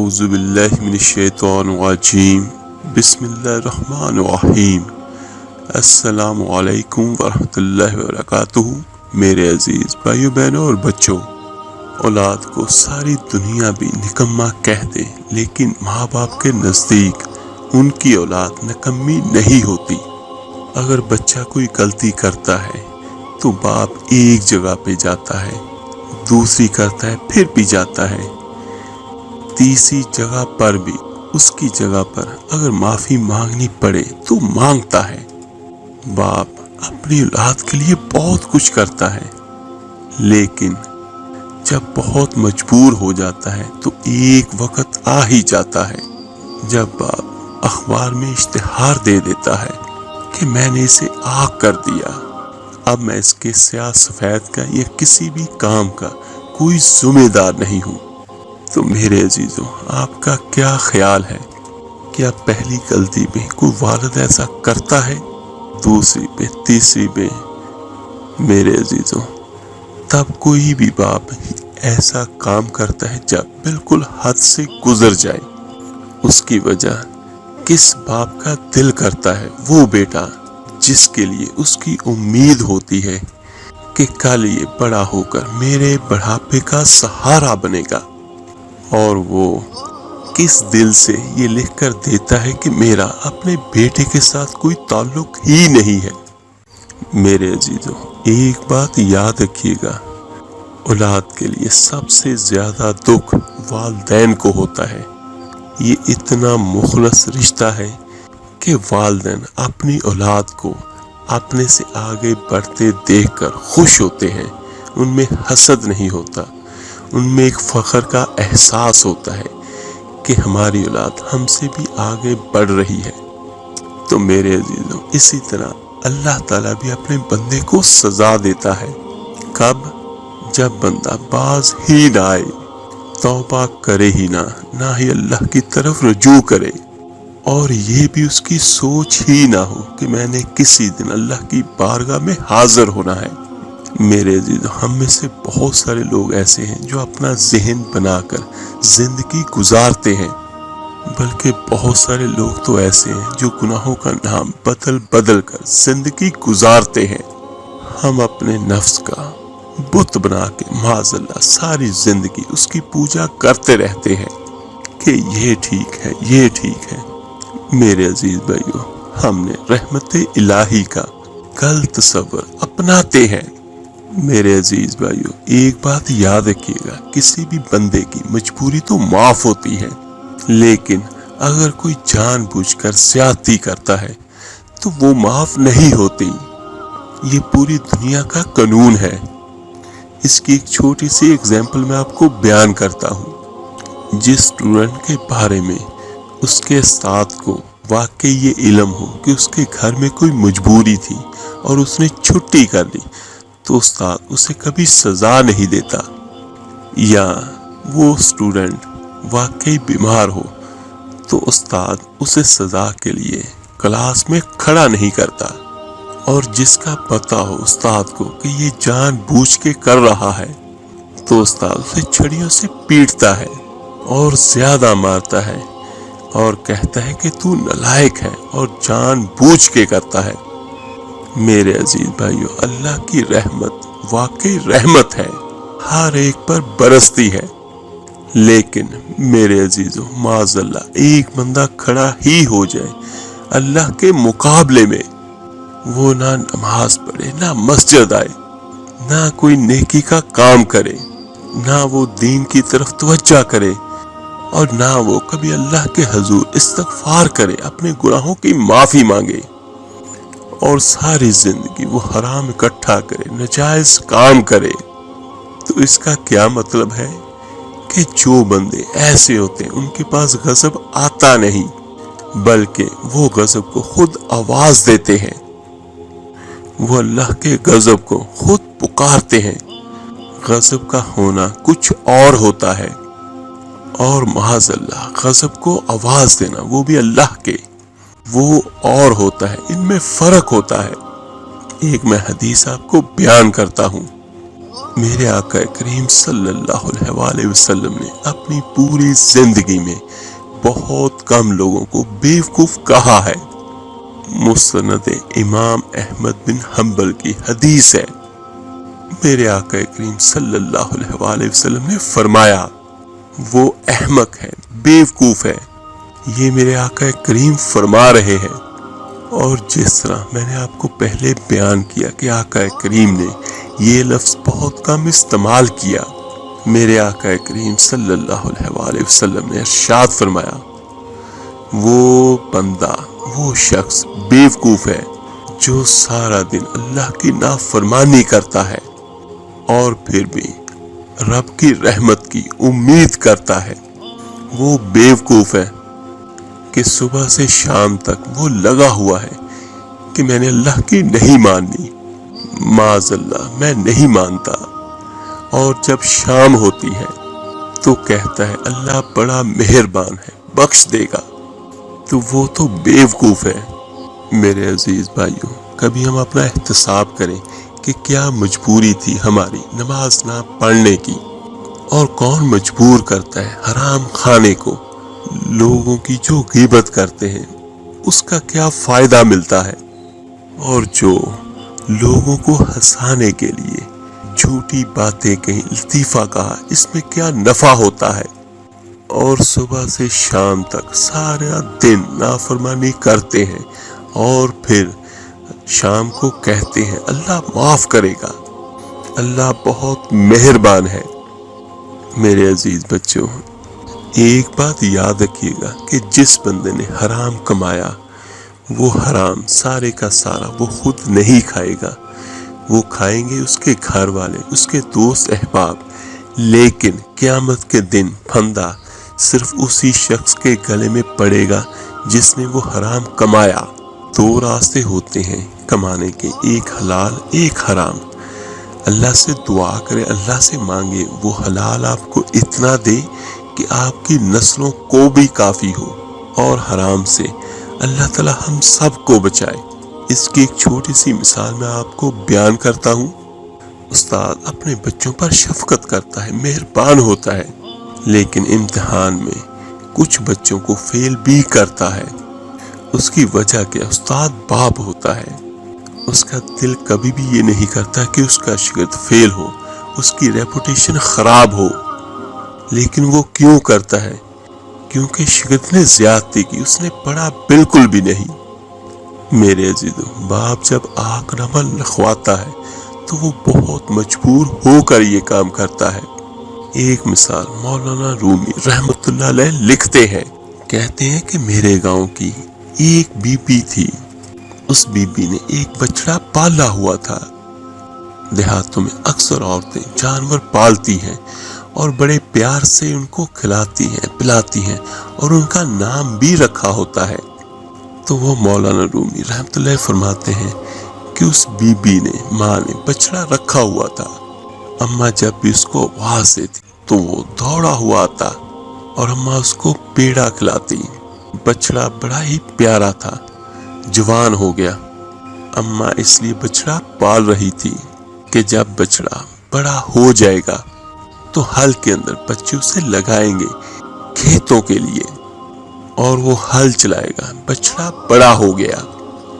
اعوذ باللہ من الشیطان الرجیم بسم اللہ الرحمن الرحیم السلام علیکم ورحمۃ اللہ وبرکاتہ۔ میرے عزیز بھائیو بہنوں اور بچوں، اولاد کو ساری دنیا بھی نکما کہہ دے لیکن ماں باپ کے نزدیک ان کی اولاد نکمی نہیں ہوتی۔ اگر بچہ کوئی غلطی کرتا ہے تو باپ ایک جگہ پہ جاتا ہے، دوسری کرتا ہے پھر بھی جاتا ہے، تیسری جگہ پر بھی اس کی جگہ پر اگر معافی مانگنی پڑے تو مانگتا ہے۔ باپ اپنی اولاد کے لیے بہت کچھ کرتا ہے، لیکن جب بہت مجبور ہو جاتا ہے تو ایک وقت آ ہی جاتا ہے جب باپ اخبار میں اشتہار دے دیتا ہے کہ میں نے اسے آگ کر دیا، اب میں اس کے سیاہ سفید کا یا کسی بھی کام کا کوئی ذمہ دار نہیں ہوں۔ تو میرے عزیزوں، آپ کا کیا خیال ہے؟ کیا پہلی غلطی پہ کوئی والد ایسا کرتا ہے، دوسری پہ، تیسری پہ؟ میرے عزیزوں، تب کوئی بھی باپ ایسا کام کرتا ہے جب بالکل حد سے گزر جائے۔ اس کی وجہ کس باپ کا دل کرتا ہے وہ بیٹا جس کے لیے اس کی امید ہوتی ہے کہ کل یہ بڑا ہو کر میرے بڑھاپے کا سہارا بنے گا، اور وہ کس دل سے یہ لکھ کر دیتا ہے کہ میرا اپنے بیٹے کے ساتھ کوئی تعلق ہی نہیں ہے۔ میرے عزیزوں، ایک بات یاد رکھیے گا، اولاد کے لیے سب سے زیادہ دکھ والدین کو ہوتا ہے۔ یہ اتنا مخلص رشتہ ہے کہ والدین اپنی اولاد کو اپنے سے آگے بڑھتے دیکھ کر خوش ہوتے ہیں، ان میں حسد نہیں ہوتا، ان میں ایک فخر کا احساس ہوتا ہے کہ ہماری اولاد ہم سے بھی آگے بڑھ رہی ہے۔ تو میرے عزیزوں، اسی طرح اللہ تعالیٰ بھی اپنے بندے کو سزا دیتا ہے۔ کب؟ جب بندہ باز ہی نہ آئے، توبہ کرے ہی نہ ہی اللہ کی طرف رجوع کرے، اور یہ بھی اس کی سوچ ہی نہ ہو کہ میں نے کسی دن اللہ کی بارگاہ میں حاضر ہونا ہے۔ میرے عزیز، ہم میں سے بہت سارے لوگ ایسے ہیں جو اپنا ذہن بنا کر زندگی گزارتے ہیں، بلکہ بہت سارے لوگ تو ایسے ہیں جو گناہوں کا نام بدل بدل کر زندگی گزارتے ہیں۔ ہم اپنے نفس کا بت بنا کے معاذ اللہ ساری زندگی اس کی پوجا کرتے رہتے ہیں کہ یہ ٹھیک ہے، یہ ٹھیک ہے۔ میرے عزیز بھائیو، ہم نے رحمت الہی کا غلط تصور اپناتے ہیں۔ میرے عزیز بھائیو، ایک بات یاد رکھیے گا، کسی بھی بندے کی مجبوری تو معاف ہوتی ہے، لیکن اگر کوئی جان بوجھ کر زیادتی کرتا ہے تو وہ معاف نہیں ہوتی۔ یہ پوری دنیا کا قانون ہے۔ اس کی ایک چھوٹی سی ایگزامپل میں آپ کو بیان کرتا ہوں۔ جس اسٹوڈنٹ کے بارے میں اس کے استاد کو واقعی یہ علم ہو کہ اس کے گھر میں کوئی مجبوری تھی اور اس نے چھٹی کر لی، تو استاد اسے کبھی سزا نہیں دیتا، یا وہ اسٹوڈنٹ واقعی بیمار ہو تو استاد اسے سزا کے لیے کلاس میں کھڑا نہیں کرتا، اور جس کا پتہ ہو استاد کو کہ یہ جان بوجھ کے کر رہا ہے تو استاد اسے چھڑیوں سے پیٹتا ہے اور زیادہ مارتا ہے اور کہتا ہے کہ تو نالائق ہے اور جان بوجھ کے کرتا ہے۔ میرے عزیز بھائیو، اللہ کی رحمت واقعی رحمت ہے، ہر ایک پر برستی ہے، لیکن میرے عزیزو معاذ اللہ ایک بندہ کھڑا ہی ہو جائے اللہ کے مقابلے میں، وہ نہ نماز پڑھے، نہ مسجد آئے، نہ کوئی نیکی کا کام کرے، نہ وہ دین کی طرف توجہ کرے، اور نہ وہ کبھی اللہ کے حضور استغفار کرے، اپنے گناہوں کی معافی مانگے، اور ساری زندگی وہ حرام اکٹھا کرے، ناجائز کام کرے، تو اس کا کیا مطلب ہے کہ جو بندے ایسے ہوتے ہیں ان کے پاس غضب آتا نہیں، بلکہ وہ غضب کو خود آواز دیتے ہیں، وہ اللہ کے غضب کو خود پکارتے ہیں۔ غضب کا ہونا کچھ اور ہوتا ہے، اور معاذ اللہ غضب کو آواز دینا وہ بھی اللہ کے، وہ اور ہوتا ہے، ان میں فرق ہوتا ہے۔ ایک میں حدیث آپ کو بیان کرتا ہوں۔ میرے آقا کریم صلی اللہ علیہ وسلم نے اپنی پوری زندگی میں بہت کم لوگوں کو بیوقوف کہا ہے۔ مسند امام احمد بن حنبل کی حدیث ہے، میرے آقا کریم صلی اللہ علیہ وسلم نے فرمایا وہ احمق ہے، بیوقوف ہے۔ یہ میرے آقا کریم فرما رہے ہیں، اور جس طرح میں نے آپ کو پہلے بیان کیا کہ آقا کریم نے یہ لفظ بہت کم استعمال کیا، میرے آقا کریم صلی اللہ علیہ وسلم نے ارشاد فرمایا وہ بندہ، وہ شخص بیوقوف ہے جو سارا دن اللہ کی نافرمانی کرتا ہے اور پھر بھی رب کی رحمت کی امید کرتا ہے۔ وہ بیوقوف ہے کہ صبح سے شام تک وہ لگا ہوا ہے کہ میں نے اللہ کی نہیں مانی، معاذ اللہ میں نہیں مانتا، اور جب شام ہوتی ہے تو کہتا ہے اللہ بڑا مہربان ہے، بخش دے گا، تو وہ تو بیوقوف ہے۔ میرے عزیز بھائیوں، کبھی ہم اپنا احتساب کریں کہ کیا مجبوری تھی ہماری نماز نہ پڑھنے کی، اور کون مجبور کرتا ہے حرام کھانے کو۔ لوگوں کی جو غیبت کرتے ہیں اس کا کیا فائدہ ملتا ہے، اور جو لوگوں کو ہنسانے کے لیے جھوٹی باتیں کہیں، لطیفہ کہا، اس میں کیا نفع ہوتا ہے، اور صبح سے شام تک سارا دن نافرمانی کرتے ہیں اور پھر شام کو کہتے ہیں اللہ معاف کرے گا، اللہ بہت مہربان ہے۔ میرے عزیز بچوں، ایک بات یاد رکھیے گا کہ جس بندے نے حرام کمایا وہ حرام سارے کا سارا وہ خود نہیں کھائے گا، وہ کھائیں گے اس کے گھر والے، اس کے دوست احباب، لیکن قیامت کے دن پھندا صرف اسی شخص کے گلے میں پڑے گا جس نے وہ حرام کمایا۔ دو راستے ہوتے ہیں کمانے کے، ایک حلال ایک حرام۔ اللہ سے دعا کرے، اللہ سے مانگے وہ حلال آپ کو اتنا دے کہ آپ کی نسلوں کو بھی کافی ہو، اور حرام سے اللہ تعالی ہم سب کو بچائے۔ اس کی ایک چھوٹی سی مثال میں آپ کو بیان کرتا ہوں۔ استاد اپنے بچوں پر شفقت کرتا ہے، مہربان ہوتا ہے، لیکن امتحان میں کچھ بچوں کو فیل بھی کرتا ہے۔ اس کی وجہ کیا؟ استاد باپ ہوتا ہے، اس کا دل کبھی بھی یہ نہیں کرتا کہ اس کا شاگرد فیل ہو، اس کی ریپوٹیشن خراب ہو، لیکن وہ کیوں کرتا ہے؟ کیونکہ شاگرد نے زیادتی کی، اس نے پڑھا بالکل بھی نہیں۔ میرے عزیزو، باپ جب آنکھ نمل لکھواتا ہے تو وہ بہت مجبور ہو کر یہ کام کرتا ہے۔ ایک مثال مولانا رومی رحمت اللہ علیہ لکھتے ہیں، کہتے ہیں کہ میرے گاؤں کی ایک بی بی تھی، اس بی بی نے ایک بچڑا پالا ہوا تھا۔ دیہاتوں میں اکثر عورتیں جانور پالتی ہیں اور بڑے پیار سے ان کو کھلاتی ہیں، پلاتی ہیں، اور ان کا نام بھی رکھا ہوتا ہے۔ تو وہ مولانا رومی رحمت اللہ فرماتے ہیں کہ اس بی بی نے، ماں نے بچڑا رکھا ہوا تھا، اماں جب بھی اس کو آواز دیتی تو وہ دوڑا ہوا آتا اور اماں اس کو پیڑا کھلاتی۔ بچڑا بڑا ہی پیارا تھا، جوان ہو گیا۔ اماں اس لیے بچڑا پال رہی تھی کہ جب بچڑا بڑا ہو جائے گا تو ہل کے اندر بچے اسے لگائیں گے کھیتوں کے لیے، اور وہ ہل چلائے گا۔ بچڑا بڑا ہو گیا،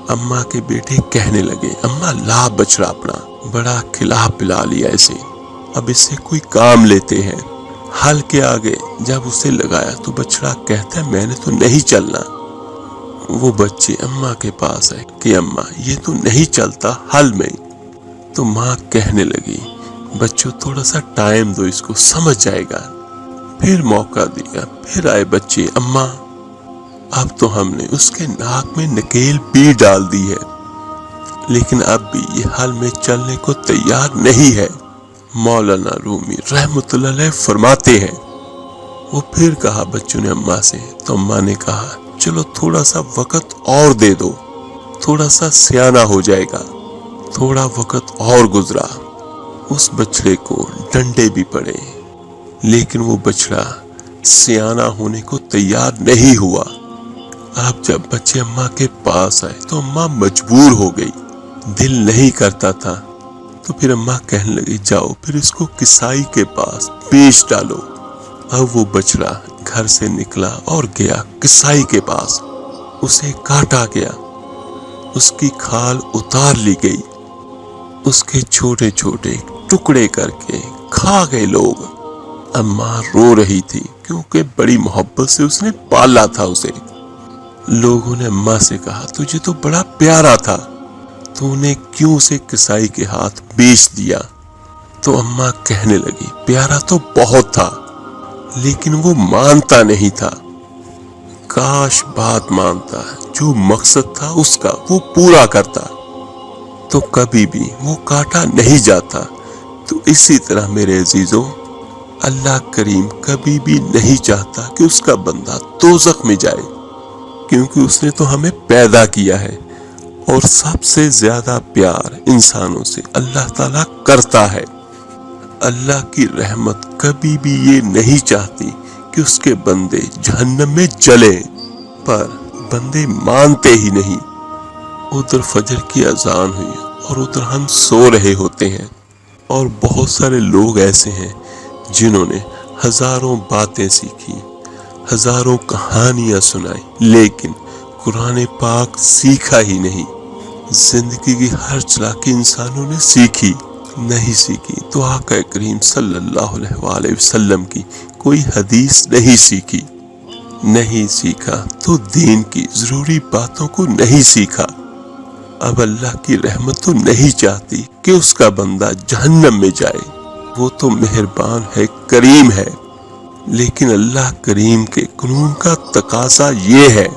اماں کے بیٹے کہنے لگے اماں لا بچڑا اپنا، بڑا کھلا پلا لیا اسے، اب اس سے کوئی کام لیتے ہیں۔ ہل کے آگے جب اسے لگایا تو بچڑا کہتا ہے میں نے تو نہیں چلنا۔ وہ بچے اماں کے پاس آئے کہ اماں یہ تو نہیں چلتا ہل میں، تو ماں کہنے لگی بچوں تھوڑا سا ٹائم دو، اس کو سمجھ جائے گا۔ پھر موقع دیا، پھر آئے بچے، اماں اب تو ہم نے اس کے ناک میں نکیل بھی ڈال دی ہے، لیکن اب بھی یہ حل میں چلنے کو تیار نہیں ہے۔ مولانا رومی رحمت اللہ علیہ فرماتے ہیں، وہ پھر کہا بچوں نے اماں سے، تو اماں نے کہا چلو تھوڑا سا وقت اور دے دو، تھوڑا سا سیانہ ہو جائے گا۔ تھوڑا وقت اور گزرا، اس بچڑے کو ڈنڈے بھی پڑے، لیکن وہ بچڑا سیانہ ہونے کو تیار نہیں ہوا۔ اب جب بچے اماں کے پاس آئے تو اماں مجبور ہو گئی، دل نہیں کرتا تھا تو پھر اماں کہنے لگی جاؤ پھر اس کو کسائی کے پاس بیچ ڈالو۔ اب وہ بچڑا گھر سے نکلا اور گیا کسائی کے پاس، اسے کاٹا گیا، اس کی کھال اتار لی گئی، اس کے چھوٹے چھوٹے ٹکڑے کر کے کھا گئے لوگ۔ اماں رو رہی تھی کیونکہ بڑی محبت سے اس نے پالا تھا اسے۔ لوگوں نے اماں سے کہا تجھے تو بڑا پیارا تھا، تو نے کیوں اسے کسائی کے ہاتھ بیچ دیا؟ تو اماں کہنے لگی پیارا تو بہت تھا لیکن وہ مانتا نہیں تھا، کاش بات مانتا، جو مقصد تھا اس کا وہ پورا کرتا تو کبھی بھی وہ کاٹا نہیں جاتا۔ تو اسی طرح میرے عزیزوں، اللہ کریم کبھی بھی نہیں چاہتا کہ اس کا بندہ دوزخ میں جائے، کیونکہ اس نے تو ہمیں پیدا کیا ہے، اور سب سے زیادہ پیار انسانوں سے اللہ تعالیٰ کرتا ہے۔ اللہ کی رحمت کبھی بھی یہ نہیں چاہتی کہ اس کے بندے جہنم میں جلیں، پر بندے مانتے ہی نہیں۔ ادھر فجر کی اذان ہوئی اور ادھر ہم سو رہے ہوتے ہیں، اور بہت سارے لوگ ایسے ہیں جنہوں نے ہزاروں باتیں سیکھی، ہزاروں کہانیاں سنائی، لیکن قرآن پاک سیکھا ہی نہیں۔ زندگی کی ہر چلاکی انسانوں نے سیکھی، نہیں سیکھی تو آقا کریم صلی اللہ علیہ وآلہ وسلم کی کوئی حدیث نہیں سیکھی، نہیں سیکھا تو دین کی ضروری باتوں کو نہیں سیکھا۔ اب اللہ کی رحمت تو نہیں چاہتی کہ اس کا بندہ جہنم میں جائے، وہ تو مہربان ہے، کریم ہے، لیکن اللہ کریم کے قانون کا تقاضا یہ ہے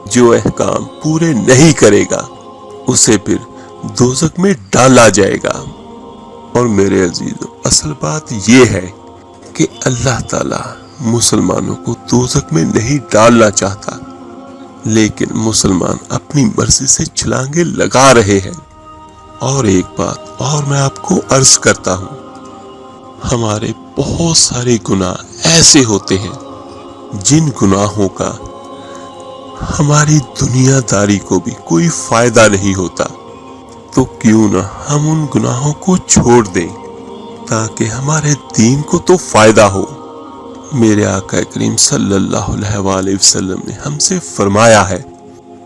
جو احکام پورے نہیں کرے گا اسے پھر دوزخ میں ڈالا جائے گا۔ اور میرے عزیزو، اصل بات یہ ہے کہ اللہ تعالیٰ مسلمانوں کو دوزخ میں نہیں ڈالنا چاہتا، لیکن مسلمان اپنی مرضی سے چھلانگیں لگا رہے ہیں۔ اور ایک بات اور میں آپ کو عرض کرتا ہوں، ہمارے بہت سارے گناہ ایسے ہوتے ہیں جن گناہوں کا ہماری دنیا داری کو بھی کوئی فائدہ نہیں ہوتا، تو کیوں نہ ہم ان گناہوں کو چھوڑ دیں تاکہ ہمارے دین کو تو فائدہ ہو۔ میرے آقا کریم صلی اللہ علیہ وآلہ وسلم نے ہم سے فرمایا ہے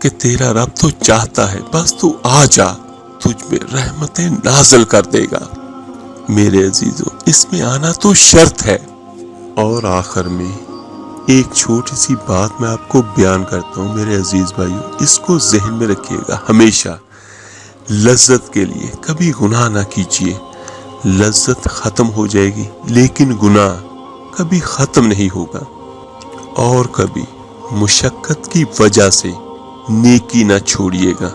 کہ تیرا رب تو چاہتا ہے بس تو آ جا، تجھ میں رحمتیں نازل کر دے گا۔ میرے عزیزو، اس میں آنا تو شرط ہے۔ اور آخر میں ایک چھوٹی سی بات میں آپ کو بیان کرتا ہوں میرے عزیز بھائیو، اس کو ذہن میں رکھیے گا ہمیشہ، لذت کے لیے کبھی گناہ نہ کیجیے۔ لذت ختم ہو جائے گی لیکن گناہ کبھی ختم نہیں ہوگا۔ اور کبھی مشقت کی وجہ سے نیکی نہ چھوڑیے گا،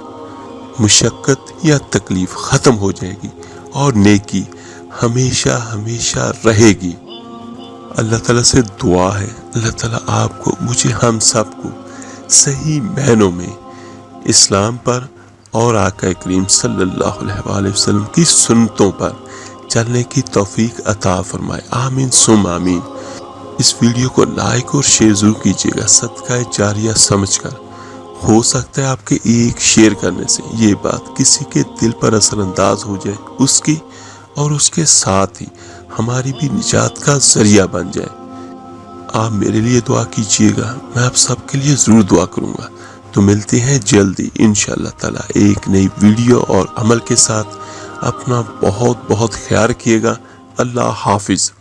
مشقت یا تکلیف ختم ہو جائے گی اور نیکی ہمیشہ ہمیشہ رہے گی۔ اللہ تعالیٰ سے دعا ہے، اللہ تعالیٰ آپ کو، مجھے، ہم سب کو صحیح معنوں میں اسلام پر اور آقا کریم صلی اللہ علیہ وآلہ وسلم کی سنتوں پر چلنے کی توفیق عطا فرمائے، آمین ثم آمین۔ اس ویڈیو کو لائک اور شیئر ضرور کیجیے گا صدقہ جاریہ سمجھ کر۔ ہو سکتا ہے آپ کے ایک شیئر کرنے سے یہ بات کسی کے دل پر اثر انداز ہو جائے، اس کی اور اس کے ساتھ ہی ہماری بھی نجات کا ذریعہ بن جائے۔ آپ میرے لیے دعا کیجیے گا، میں آپ سب کے لیے ضرور دعا کروں گا۔ تو ملتے ہیں جلدی انشاءاللہ تعالی ایک نئی ویڈیو اور عمل کے ساتھ۔ اپنا بہت بہت خیال رکھیے گا۔ اللہ حافظ۔